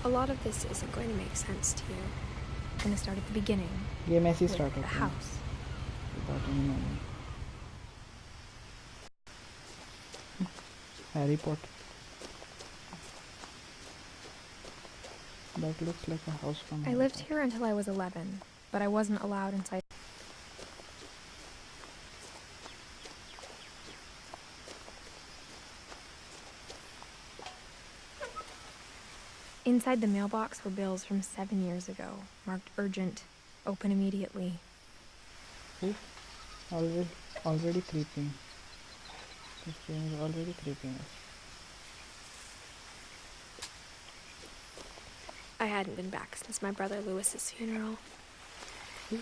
A lot of this isn't going to make sense to you. I'm going to start at the beginning. ये मैं ऐसे with start the करता हूँ house. without any memory. Harry Potter. That looks like a house from I Harry lived Potter. here until I was 11, but I wasn't allowed inside. Inside the mailbox were bills from 7 years ago, marked urgent, open immediately. See? Already creeping. This game is already creeping us. I hadn't been back since my brother Lewis's funeral. See?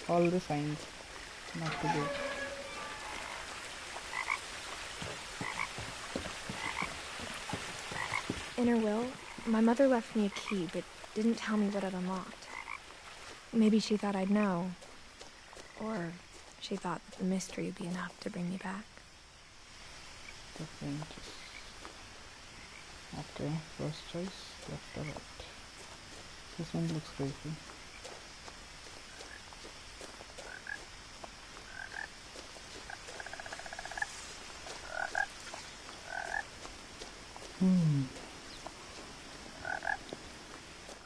All the signs not to go. In her will, my mother left me a key, but didn't tell me what it unlocked. Maybe she thought I'd know. Or she thought that the mystery would be enough to bring me back. The Finches. Okay, first choice, left or right. This one looks creepy.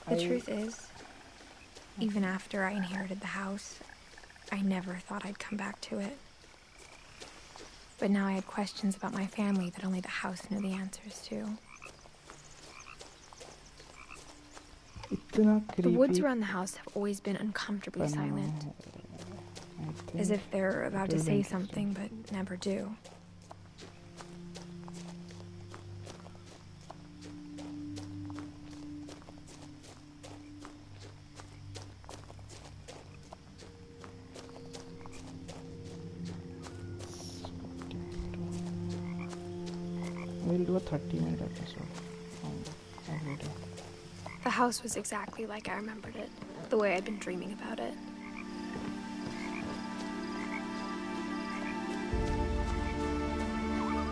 The truth is, even after I inherited the house, I never thought I'd come back to it. But now I had questions about my family that only the house knew the answers to. The woods around the house have always been uncomfortably silent, as if they're about to say something but never do. We'll do a 30-minute episode every day. The house was exactly like I remembered it, the way I'd been dreaming about it.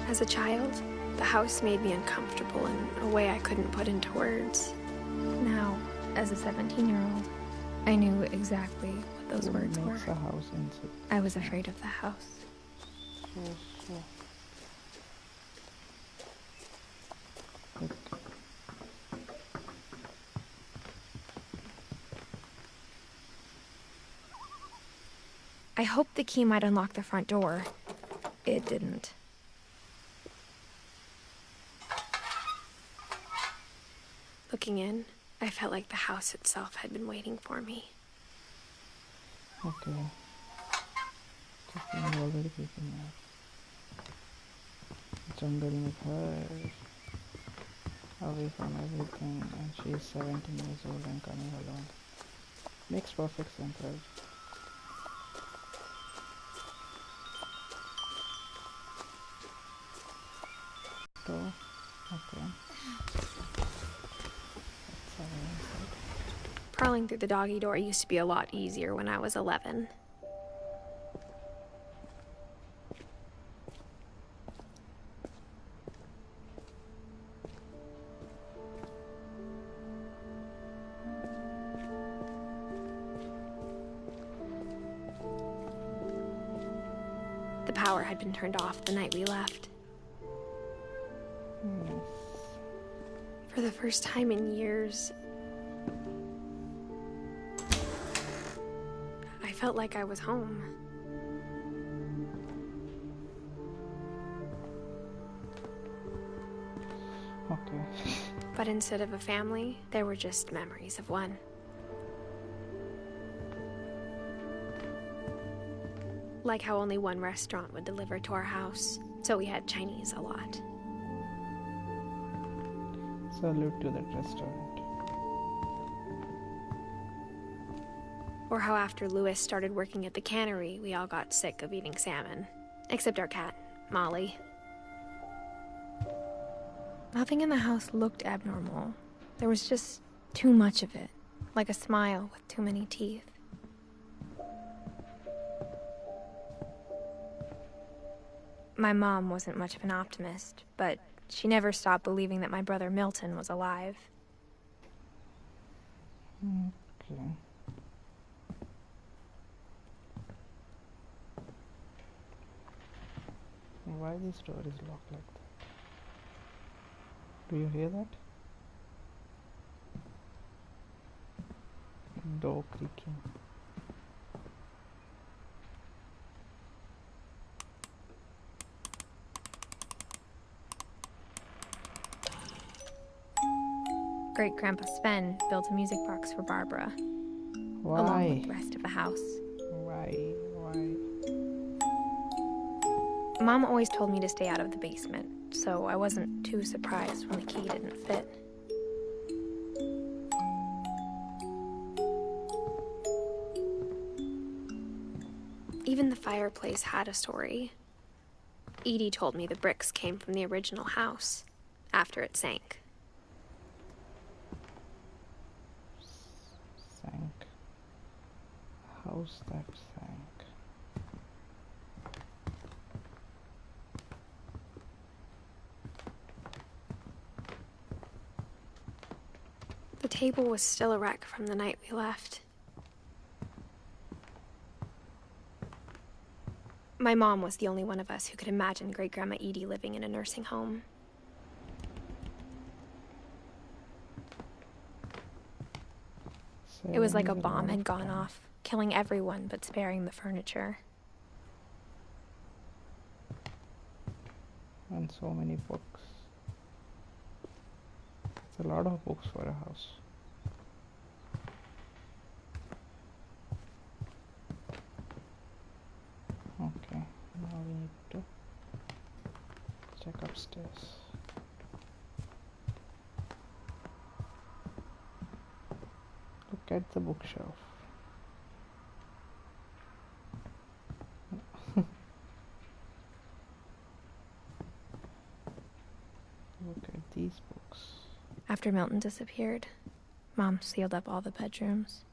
As a child, the house made me uncomfortable in a way I couldn't put into words. Now, as a 17-year-old, I knew exactly what those words were. I was afraid of the house. So. I hoped the key might unlock the front door. It didn't. Looking in, I felt like the house itself had been waiting for me. Okay. This thing is already creeping out. Jungle में घर, away from everything, and she is 17 years old and coming alone. Makes perfect sense, right? So, okay. Crawling through the doggy door used to be a lot easier when I was 11. The power had been turned off the night we left. For the first time in years, I felt like I was home. Okay. But instead of a family, there were just memories of one. Like how only one restaurant would deliver to our house, so we had Chinese a lot. Salute to that restaurant. Or how after Lewis started working at the cannery, we all got sick of eating salmon. Except our cat, Molly. Nothing in the house looked abnormal. There was just too much of it, like a smile with too many teeth. My mom wasn't much of an optimist, but she never stopped believing that my brother Milton was alive. Okay. Why this door is locked like that? Do you hear that? Door creaking. Great-Grandpa Sven built a music box for Barbara, along with the rest of the house. Why? Mom always told me to stay out of the basement, so I wasn't too surprised when the key didn't fit. Even the fireplace had a story. Edie told me the bricks came from the original house, after it sank. Sank. House that sank. The table was still a wreck from the night we left. My mom was the only one of us who could imagine Great-Grandma Edie living in a nursing home. It was like a bomb had gone off, killing everyone but sparing the furniture. And so many books. It's a lot of books for a house. Okay, now we need to check upstairs. Look at the bookshelf. Look at these books. After Milton disappeared, Mom sealed up all the bedrooms.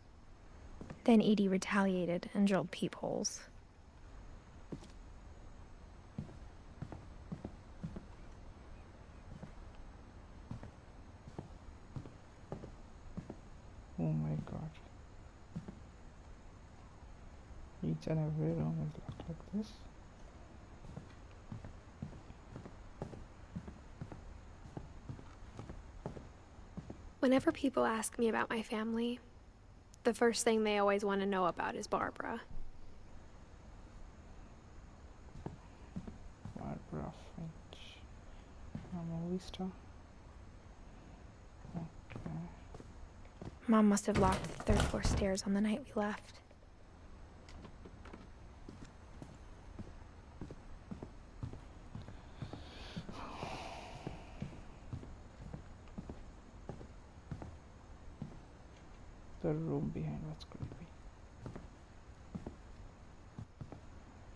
Then Edie retaliated and drilled peepholes. Oh my god. Each and every room is locked like this. Whenever people ask me about my family, the first thing they always want to know about is Barbara. Barbara Finch. A movie star. Okay. Mom must have locked the third floor stairs on the night we left. The room behind was creepy.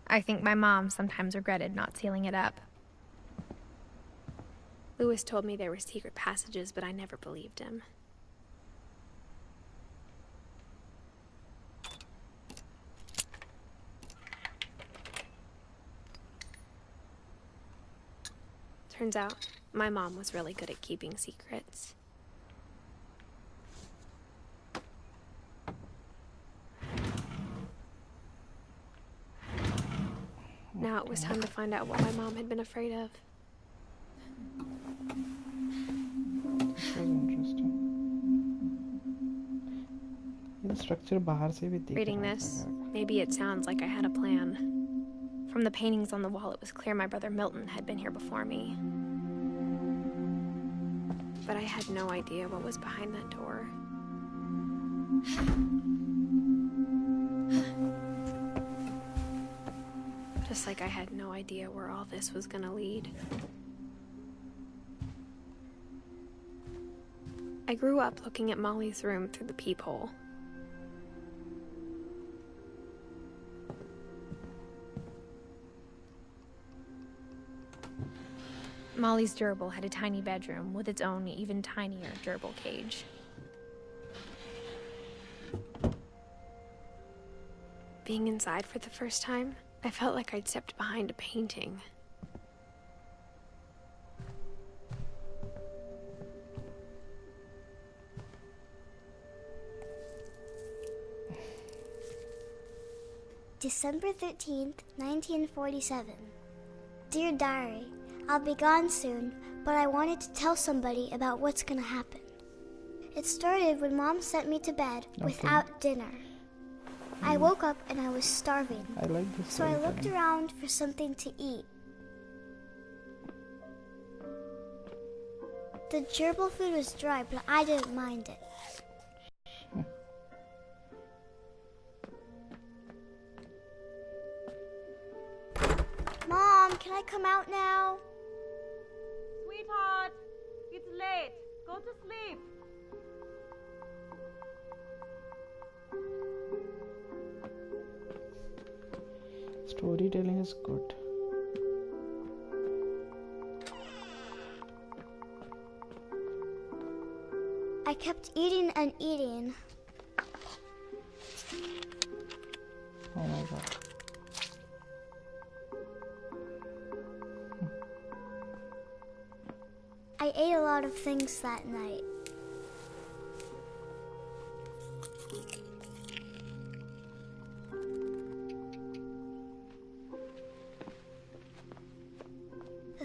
I think my mom sometimes regretted not sealing it up. Lewis told me there were secret passages, but I never believed him. Turns out, my mom was really good at keeping secrets. Now it was time to find out what my mom had been afraid of. This was interesting. The structure बाहर से भी दिख Reading रहा this, था. maybe it sounds like I had a plan. From the paintings on the wall, it was clear my brother Milton had been here before me. But I had no idea what was behind that door. Just like I had no idea where all this was gonna lead. I grew up looking at Molly's room through the peephole. Molly's gerbil had a tiny bedroom with its own even tinier gerbil cage. Being inside for the first time, I felt like I'd stepped behind a painting. December 13th, 1947. Dear Diary, I'll be gone soon, but I wanted to tell somebody about what's gonna happen. It started when Mom sent me to bed without dinner. I woke up and I was starving. I like this. So I looked around for something to eat. The gerbil food was dry, but I didn't mind it. Mom, can I come out now? Sweetheart, it's late. Go to sleep. Storytelling is good. I kept eating and eating. Oh my god. I ate a lot of things that night.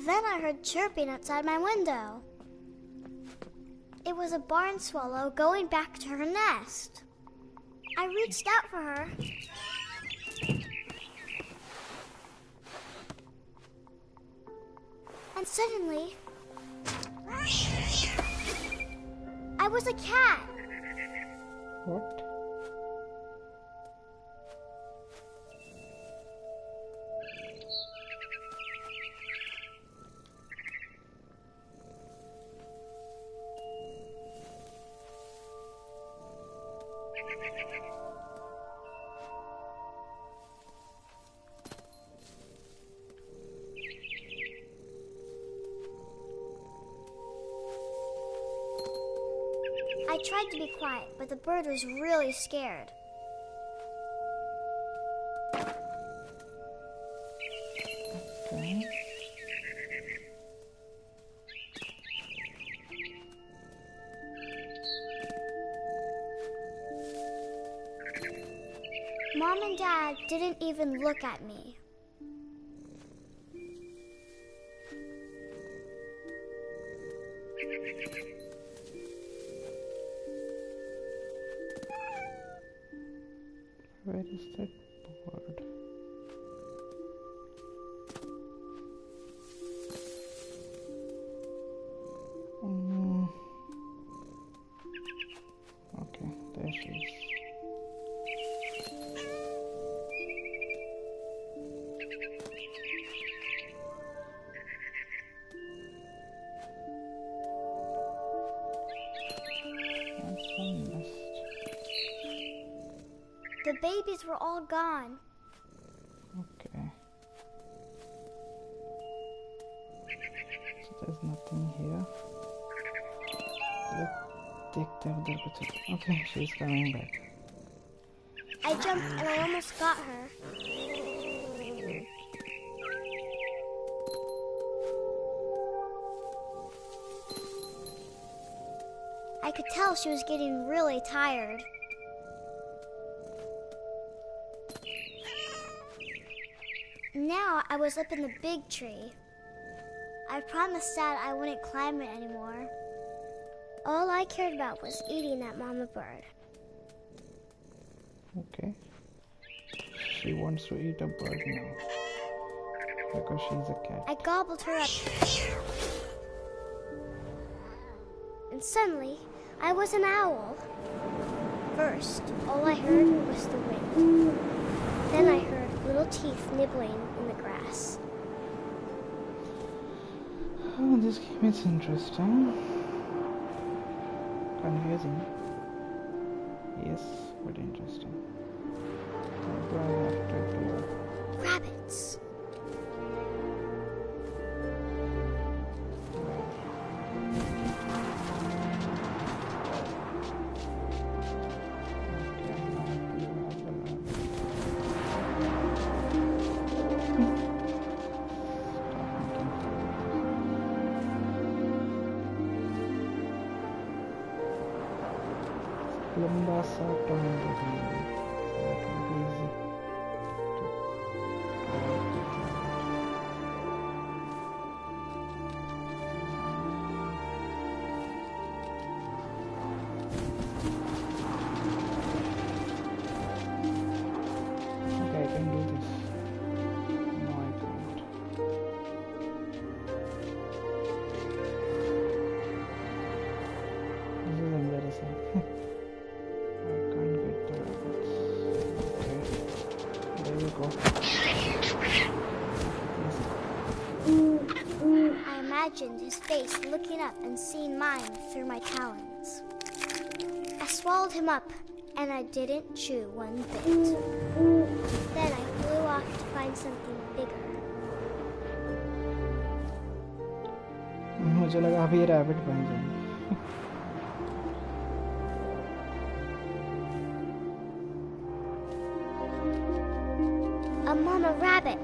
Then I heard chirping outside my window. It was a barn swallow going back to her nest. I reached out for her. And suddenly, I was a cat. What? I tried to be quiet, but the bird was really scared. Okay. Mom and Dad didn't even look at me. Where is that bird? Okay, there she is. That's one nest. The babies were all gone. Okay. So there's nothing here. Okay, she's coming back. I jumped and I almost got her. I could tell she was getting really tired. Now I was up in the big tree. I promised Dad I wouldn't climb it anymore. All I cared about was eating that mama bird. Okay. She wants to eat a bird now. Because she's a cat. I gobbled her up. And suddenly, I was an owl. First, all I heard was the wind. Then I heard little teeth nibbling in the grass. Oh, this game is interesting. Confusing. Yes, but interesting. What do I have to do? Rabbits. लंबा सा time लगेगा, so it will be easy imagined his face looking up and seeing mine through my talons. I swallowed him up, and I didn't chew one bit. Then I flew off to find something bigger. मुझे लगा अभी rabbit बन जाएंगे. A mama rabbit.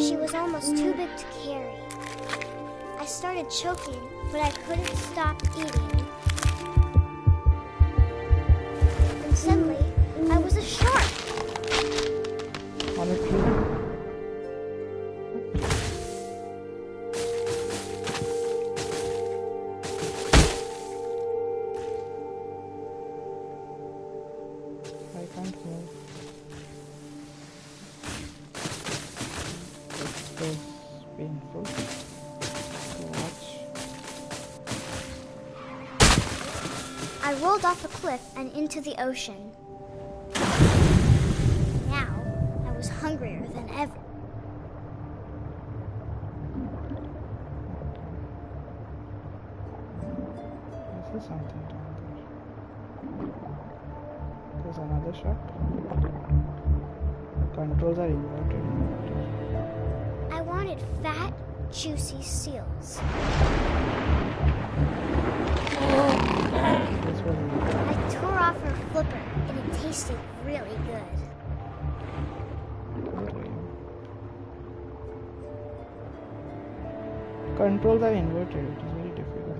She was almost too big to carry. I started choking, but I couldn't stop eating. And suddenly, I was a shark. On a tree. I can't move. It's painful to watch. I rolled off a cliff and into the ocean. Now, I was hungrier than ever. This is something down there. There's another shot. The controls are inverted. I wanted fat, juicy seals. This was I tore off her flipper, and it tasted really good. really. Controls are inverted. It is very difficult.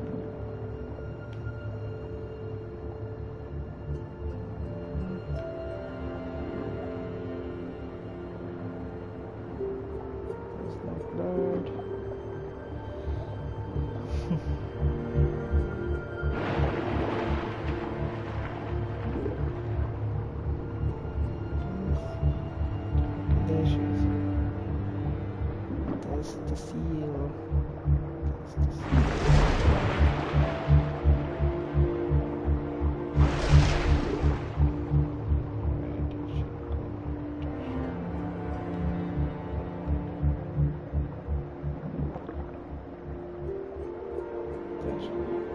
There's no blood. There she is. There's the seal. There's the seal. Where did she go? There she is.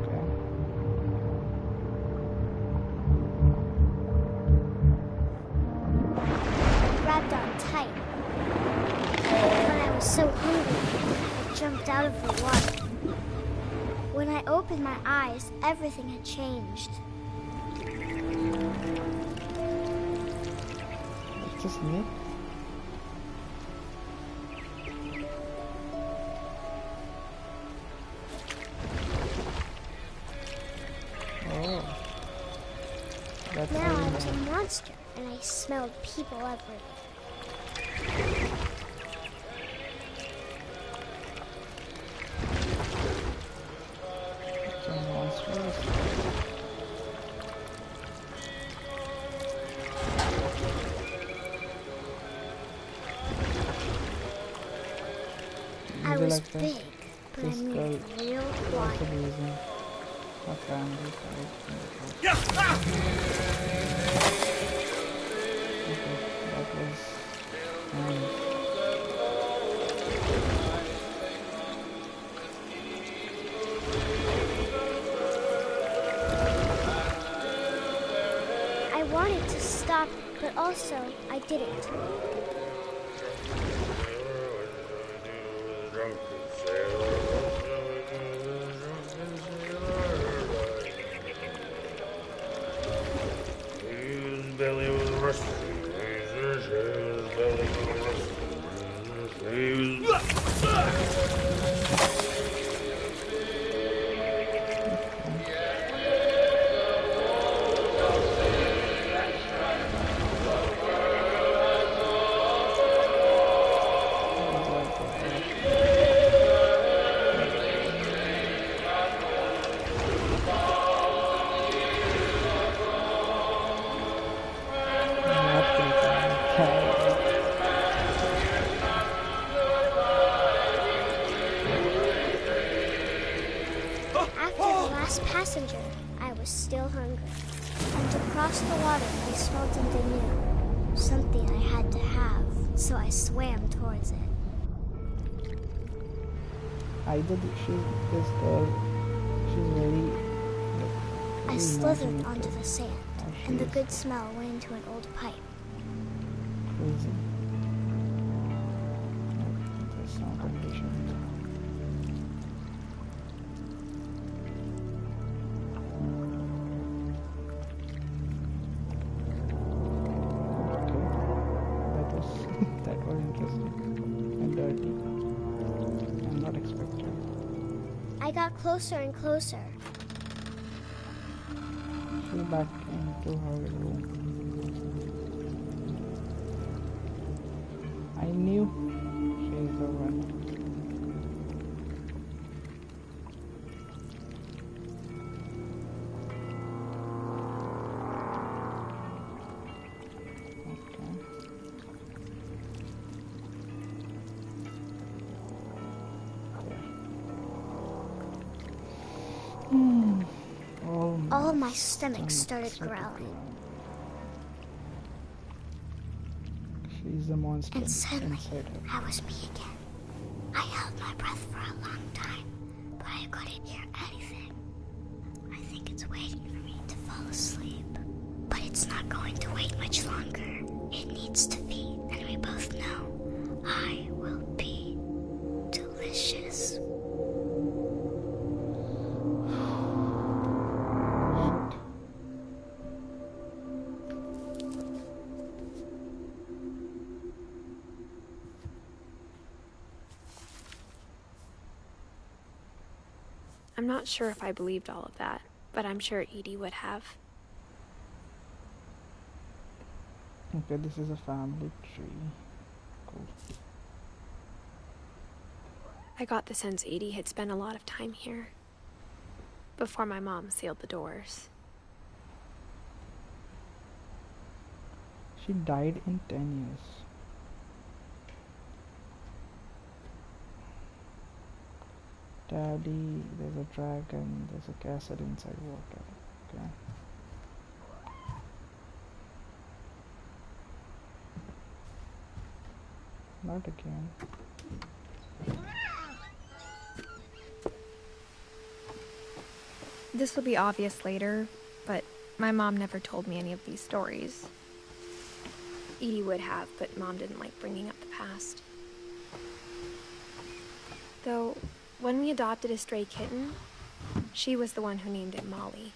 Okay. Grabbed on tight. But I was so hungry, I jumped out of the water. When I opened my eyes, everything had changed. It's just me. Oh. That's Now how I you was a know. monster, and I smelled people everywhere. It's a monstrous. I मुझे was लगता है big, but I this moved girl real also quiet. losing her family. Okay, that was nice. I wanted to stop, but also I didn't. His belly was rusty. His belly was rusty. He was... last passenger, I was still hungry. And to cross the water, I smelled something new. Something I had to have, so I swam towards it. Either this girl, she's very... I slithered onto the sand, and the good smell went into an old pipe. Crazy. There's no conditions. That was interesting and dirty. I'm not expecting. I got closer and closer. Flew back into her room. I knew she's the one. All of my stomach started growling. She's the monster And suddenly, inside her. I was me again. I held my breath for a long time, but I couldn't hear anything. I think it's waiting for me to fall asleep. But it's not going to wait much longer. It needs to feed, and we both know I will be delicious. I'm not sure if I believed all of that, but I'm sure Edie would have. Okay, this is a family tree. Cool. I got the sense Edie had spent a lot of time here before my mom sealed the doors. She died in 10 years. Daddy, there's a dragon, there's a castle inside water. Okay. Not again. This will be obvious later, but my mom never told me any of these stories. Edie would have, but Mom didn't like bringing up the past. Though, when we adopted a stray kitten, she was the one who named it Molly.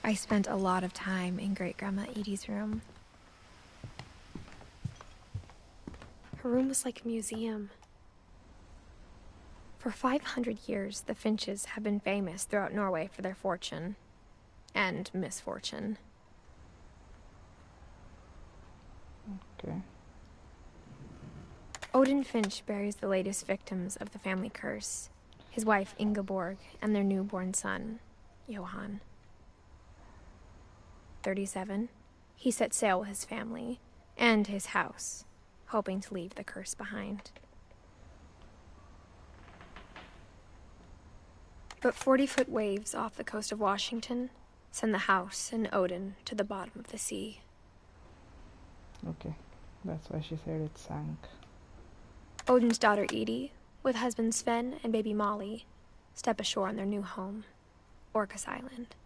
I spent a lot of time in Great-Grandma Edie's room. Her room was like a museum. For 500 years, the Finches have been famous throughout Norway for their fortune and misfortune. Okay. Odin Finch buries the latest victims of the family curse, his wife Ingeborg and their newborn son, Johan. 37, he set sail with his family and his house, hoping to leave the curse behind. But 40-foot waves off the coast of Washington send the house and Odin to the bottom of the sea. Okay, that's why she said it sank. Odin's daughter Edie, with husband Sven and baby Molly, step ashore on their new home, Orcas Island.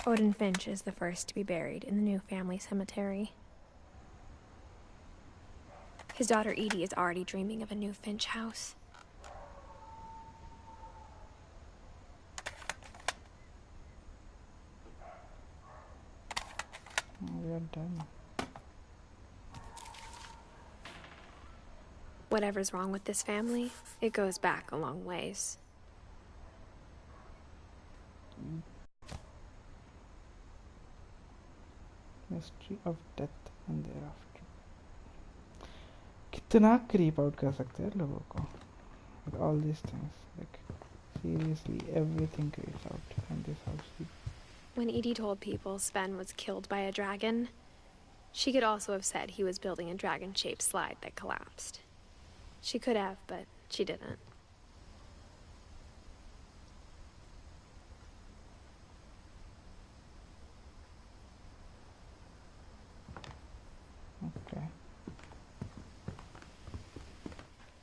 Odin Finch is the first to be buried in the new family cemetery. His daughter Edie is already dreaming of a new Finch house. We are done. Whatever's wrong with this family, it goes back a long ways. Mystery of death and thereafter. कितना creep out कर सकते हैं लोगों को? With all these things, like seriously, everything creeps out in this house. When Edie told people Sven was killed by a dragon, she could also have said he was building a dragon-shaped slide that collapsed. She could have, but she didn't.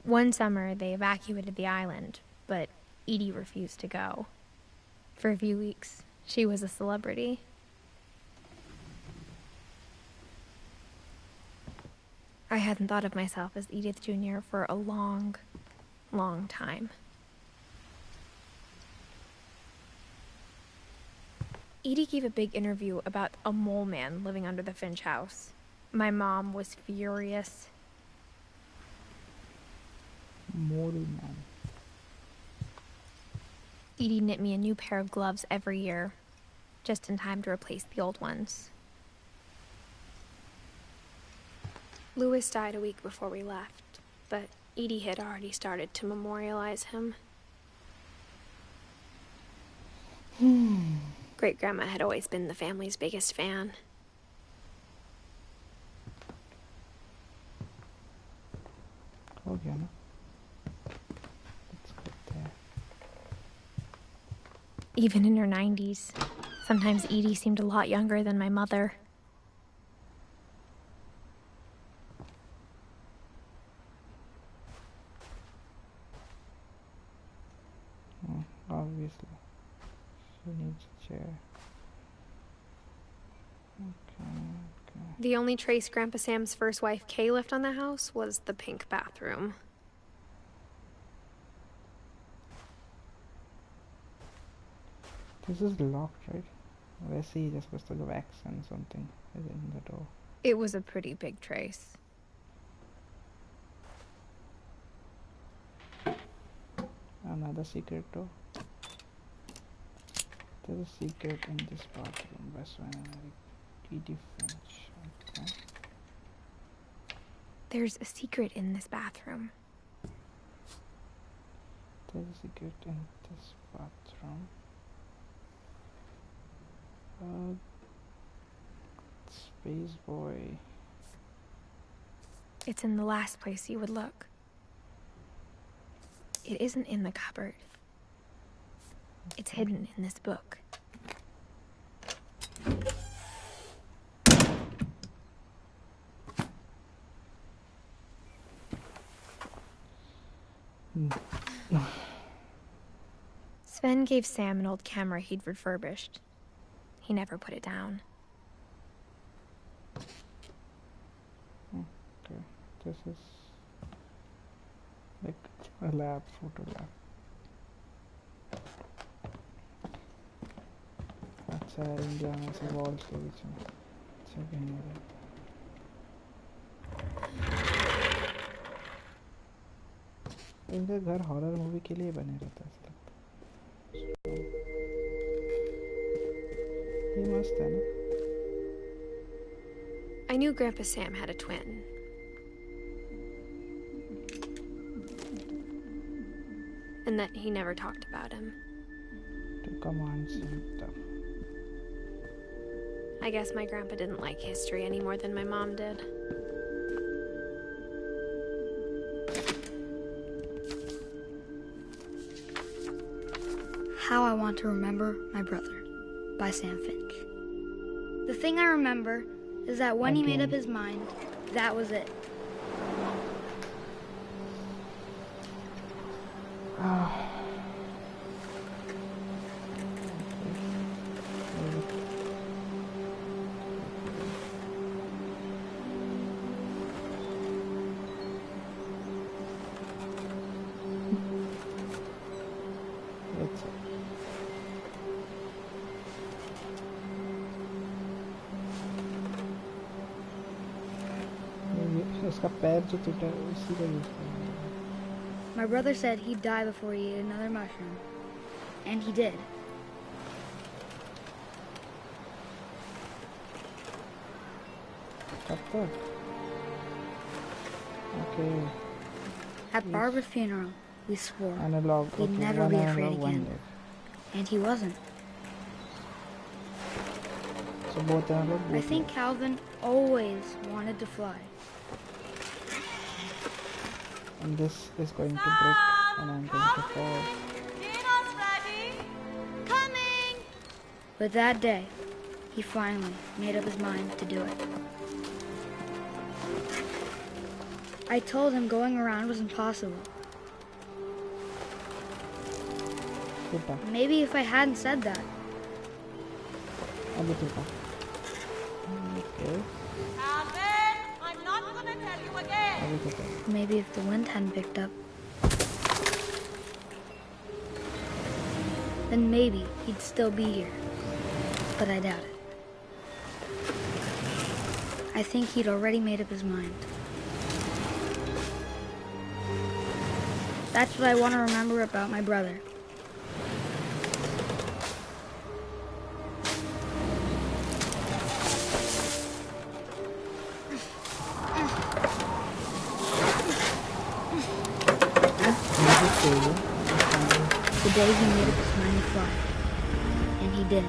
One summer, they evacuated the island, but Edie refused to go. For a few weeks, she was a celebrity. I hadn't thought of myself as Edith Jr. for a long, long time. Edie gave a big interview about a mole man living under the Finch house. My mom was furious. Mole man. Edie knit me a new pair of gloves every year, just in time to replace the old ones. Louis died a week before we left, but Edie had already started to memorialize him. Great-grandma had always been the family's biggest fan. हो गया ना? Let's go there. Even in her 90s, sometimes Edie seemed a lot younger than my mother. Obviously. She needs a chair. Okay. The only trace Grandpa Sam's first wife, Kay, left on the house was the pink bathroom. This is locked, right? Let's see, there's supposed to go wax and something is in the door. It was a pretty big trace. Another secret door. There's a secret in this bathroom. Best one, Edith Finch. Okay. There's a secret in this bathroom. There's a secret in this bathroom. Space boy. It's in the last place you would look. It isn't in the cupboard. It's hidden in this book. Sven gave Sam an old camera he'd refurbished. He never put it down. Okay, this is like a lab, photo lab. अच्छा India में से walls के बीच में अच्छा कहीं है इनका घर हॉरर मूवी के लिए बने रहता है ऐसा लगता है ये मस्त है ना I knew Grandpa Sam had a twin. And that he never talked about him. To commands and stuff. I guess my grandpa didn't like history any more than my mom did. How I Want to Remember My Brother by Sam Finch. The thing I remember is that when he made up his mind, that was it. उसका पैर जो टूटा है उसी का use करना है. My brother said he'd die before he ate another mushroom. And he did. कब तक? Okay. At Barbara's funeral, we swore Analog. we'd Okay. never be afraid Analog, again. And he wasn't. So both analog. I think Calvin always wanted to fly. And this is going to break and I'm going to fall. Dinner's ready. Coming. But that day, he finally made up his mind to do it. I told him going around was impossible. Maybe if I hadn't said that. Okay. Alvin, I'm not gonna tell you again. Maybe if the wind hadn't picked up, then maybe he'd still be here. But I doubt it. I think he'd already made up his mind. That's what I want to remember about my brother. The day he made up his mind to fly. And he did.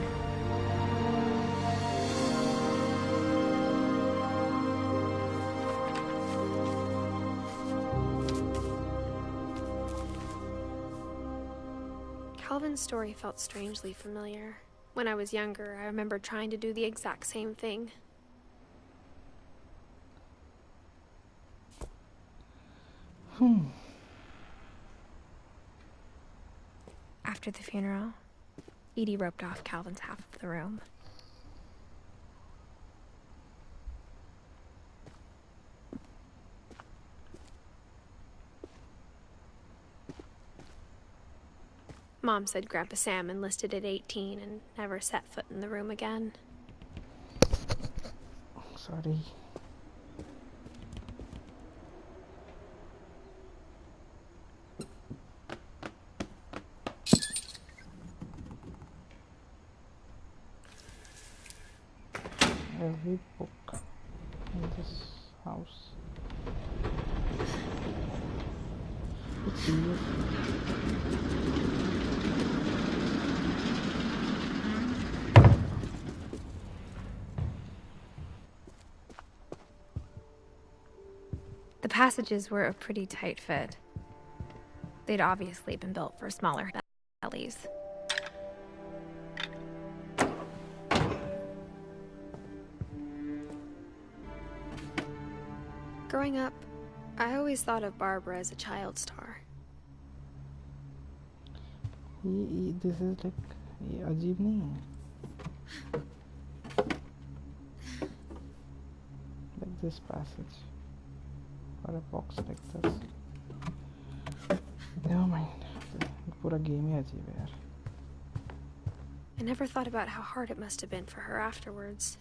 Calvin's story felt strangely familiar. When I was younger, I remember trying to do the exact same thing. After the funeral, Edie roped off Calvin's half of the room. Mom said Grandpa Sam enlisted at 18 and never set foot in the room again. Sorry. Every book in this house. It's weird. The passages were a pretty tight fit. They'd obviously been built for smaller bellies. Growing up, I always thought of Barbara as a child star. This is like अजीब नहीं है. Like this passage or a box like this. Never mind. पूरा game ही अजीब है यार. I never thought about how hard it must have been for her afterwards.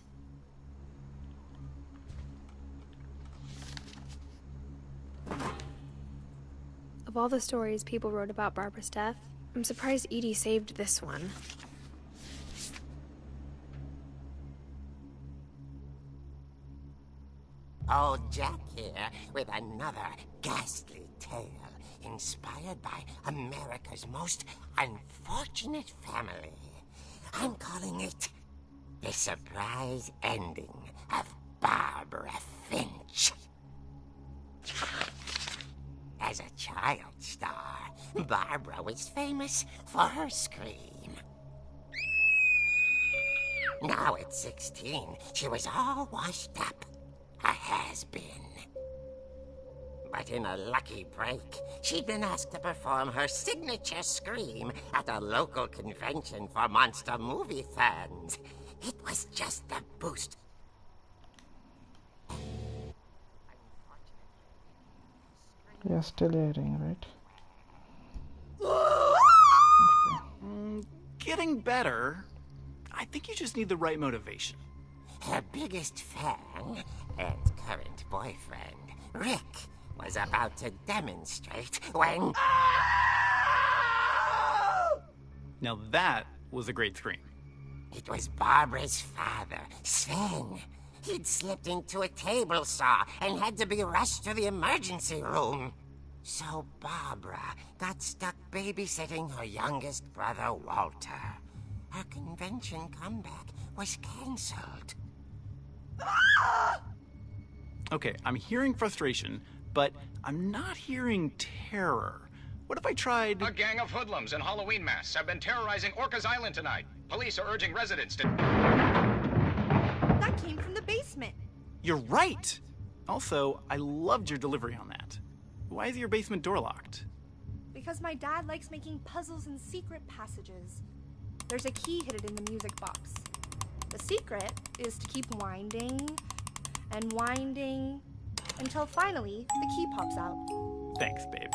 Of all the stories people wrote about Barbara's death, I'm surprised Edie saved this one. Old Jack here with another ghastly tale inspired by America's most unfortunate family. I'm calling it The Surprise Ending of Barbara Finch. As a child star, Barbara was famous for her scream. Now at 16, she was all washed up. A has-been. But in a lucky break, she'd been asked to perform her signature scream at a local convention for monster movie fans. It was just the boost. Yeah, still airing, right? Getting better. I think you just need the right motivation. Her biggest fan and current boyfriend, Rick, was about to demonstrate when... Now that was a great scream. It was Barbara's father, Sven. He'd slipped into a table saw and had to be rushed to the emergency room. So Barbara got stuck babysitting her youngest brother, Walter. Her convention comeback was cancelled. Okay, I'm hearing frustration, but I'm not hearing terror. What if I tried... A gang of hoodlums in Halloween masks have been terrorizing Orcas Island tonight. Police are urging residents to... That came from the basement. You're right! Also, I loved your delivery on that. Why is your basement door locked? Because my dad likes making puzzles and secret passages. There's a key hidden in the music box. The secret is to keep winding and winding until finally the key pops out. Thanks, babe.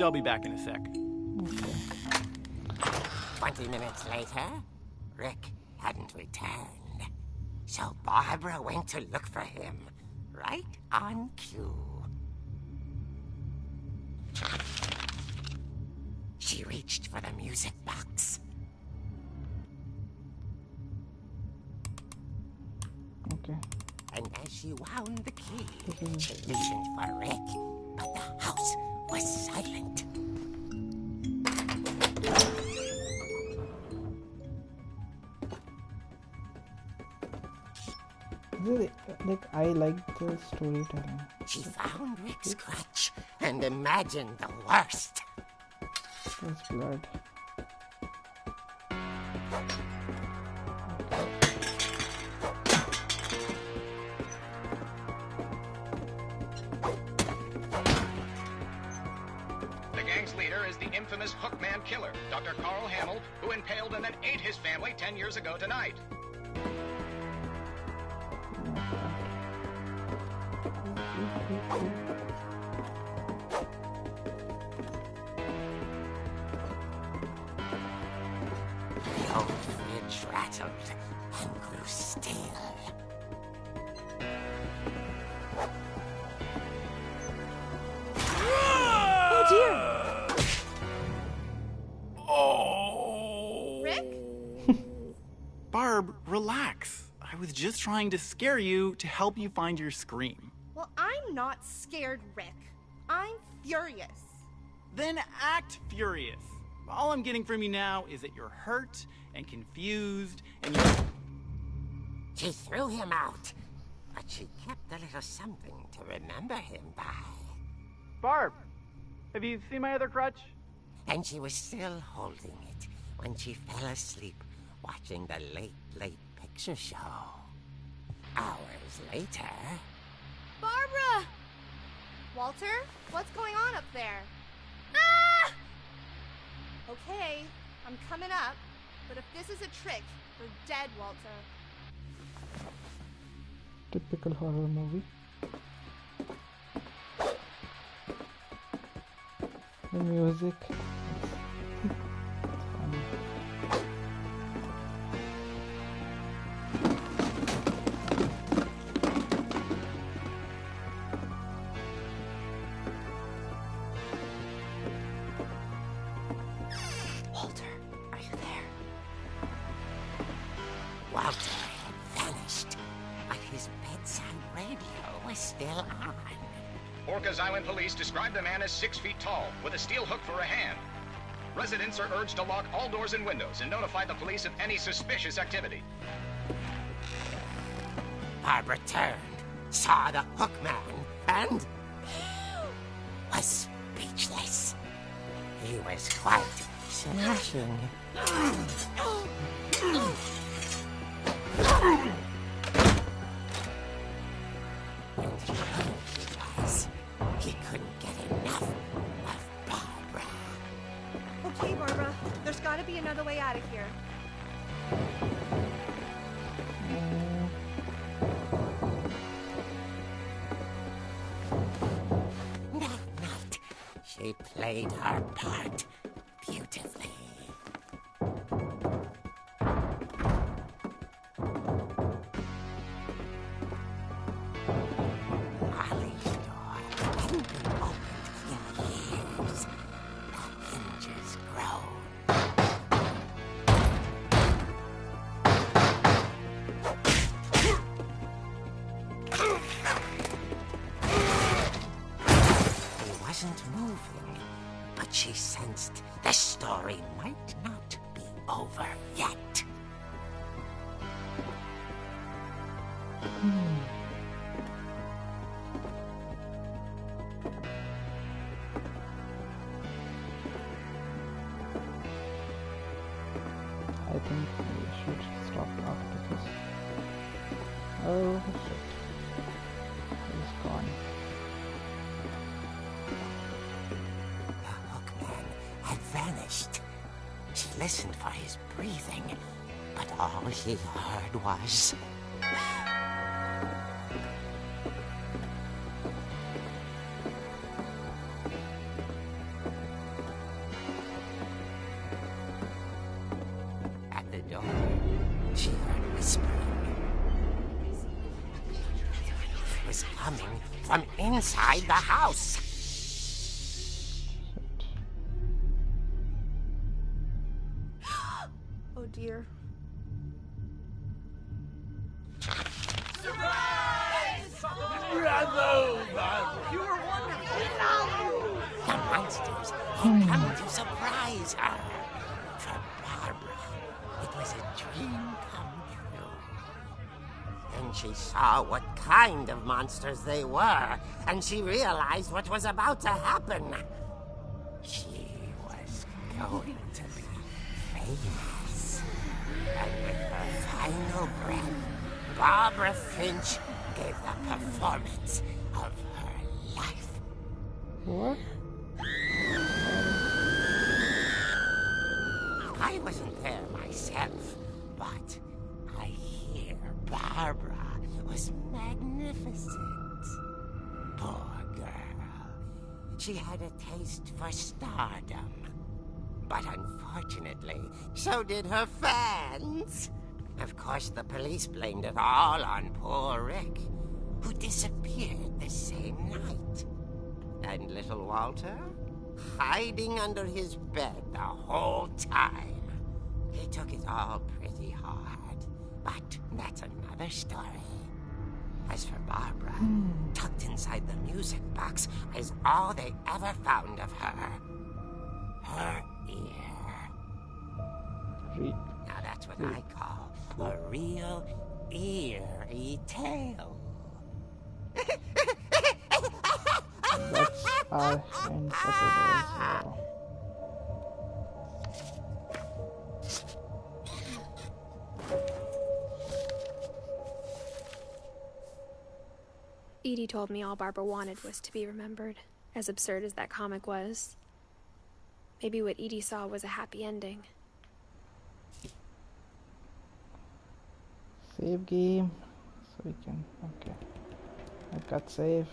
I'll be back in a sec. 20 minutes later, Rick hadn't returned. So Barbara went to look for him, right on cue. She reached for the music box. Okay. And as she wound the key, she listened for Rick, but the house was silent. Like, I like the storytelling. She found Rick's crutch and imagined the worst. There's blood. The gang's leader is the infamous Hookman killer, Dr. Carl Hamill, who impaled and then ate his family 10 years ago tonight. The old fridge rattled and grew still. Oh dear! Oh! Rick? Barb, relax. I was just trying to scare you to help you find your scream. Well, I'm not scared, Rick. I'm furious. Then act furious. All I'm getting from you now is that you're hurt and confused and you... She threw him out, but she kept a little something to remember him by. Barb, have you seen my other crutch? And she was still holding it when she fell asleep watching the late picture show. Hours later... Barbara! Walter, what's going on up there? Ah! Okay, I'm coming up, but if this is a trick, we're dead, Walter. Typical horror movie. The music. It's funny. Walter, are you there? Walter had vanished, but his bedside radio was still on. Orcas Island police describe the man as 6 feet tall, with a steel hook for a hand. Residents are urged to lock all doors and windows and notify the police of any suspicious activity. Barbara turned, saw the hook man, and was speechless. He was quite smashing. And he realized he couldn't get enough of Barbara. Okay, Barbara, there's gotta be another way out of here. That night, she played her part beautifully. Molly's door hadn't been opened in years. The hinges groaned. He wasn't moving, but she sensed the story might not be over yet. I think we should stop after this. Oh shit. He's gone. vanished. She listened for his breathing, but all she heard was... At the door, she heard whispering. It was coming from inside the house. Oh dear. The monsters had come to surprise her. For Barbara, it was a dream come true. Then she saw what kind of monsters they were, and she realized what was about to happen. She was going to be famous. And with her final breath, Barbara Finch gave the performance of her life. What? I wasn't there myself, but I hear Barbara was magnificent. Poor girl. She had a taste for stardom. But unfortunately, so did her fans. Of course, the police blamed it all on poor Rick, who disappeared the same night. And little Walter? Hiding under his bed the whole time. He took it all pretty hard, but that's another story. As for Barbara, tucked inside the music box is all they ever found of her. Her ear. Now that's what I call a real eerie tale. That's our end for today. Edie told me all Barbara wanted was to be remembered, as absurd as that comic was. Maybe what Edie saw was a happy ending. Save game. So we can... Okay. I got saved.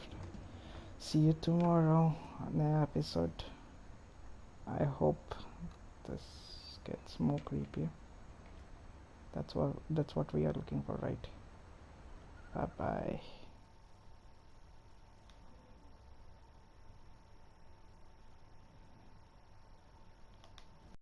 See you tomorrow on the episode. I hope this gets more creepy. That's what we are looking for, right? Bye bye.